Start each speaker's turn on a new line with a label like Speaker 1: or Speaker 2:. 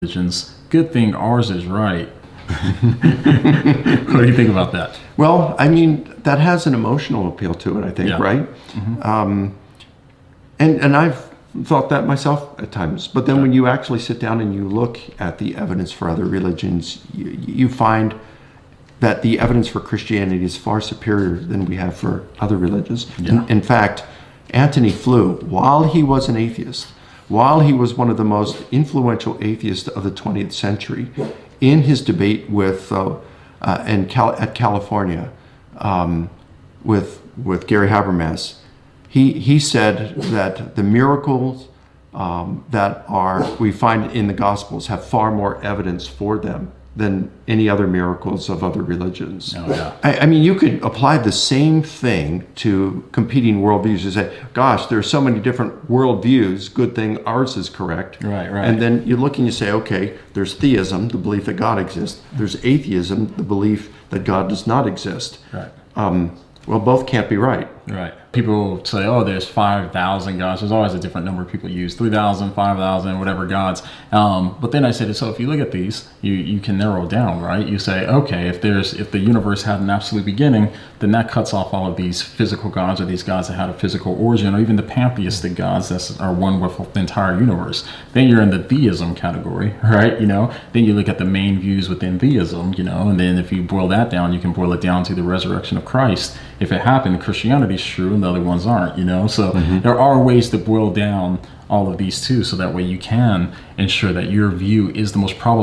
Speaker 1: religions. Good thing ours is right. What do you think about that?
Speaker 2: Well, I mean, that has an emotional appeal to it, I think,
Speaker 1: Yeah.
Speaker 2: right? And I've thought that myself at times. But then when you actually sit down and you look at the evidence for other religions, you find that the evidence for Christianity is far superior than we have for other religions.
Speaker 1: Yeah.
Speaker 2: In fact, Antony Flew, while he was an atheist, while he was one of the most influential atheists of the 20th century, in his debate with at California with Gary Habermas, he said that the miracles that we find in the Gospels have far more evidence for them than any other miracles of other religions.
Speaker 1: Oh, yeah.
Speaker 2: I mean, you could apply the same thing to competing worldviews and say, gosh, there are so many different worldviews, good thing ours is correct.
Speaker 1: Right.
Speaker 2: And then you look and you say, okay, there's theism, the belief that God exists. There's atheism, the belief that God does not exist.
Speaker 1: Right.
Speaker 2: Well, both can't be right.
Speaker 1: Right. People say, oh, there's 5,000 gods. There's always a different number people use, 3,000, 5,000, whatever gods. But then I said, so if you look at these, you can narrow down, right? You say, okay, if the universe had an absolute beginning, then that cuts off all of these physical gods or these gods that had a physical origin, or even the pantheistic gods that are one with the entire universe. Then you're in the theism category, right? Then you look at the main views within theism, and then if you boil that down, you can boil it down to the resurrection of Christ. If it happened, Christianity is true and the other ones aren't, So there are ways to boil down all of these too, so that way you can ensure that your view is the most probable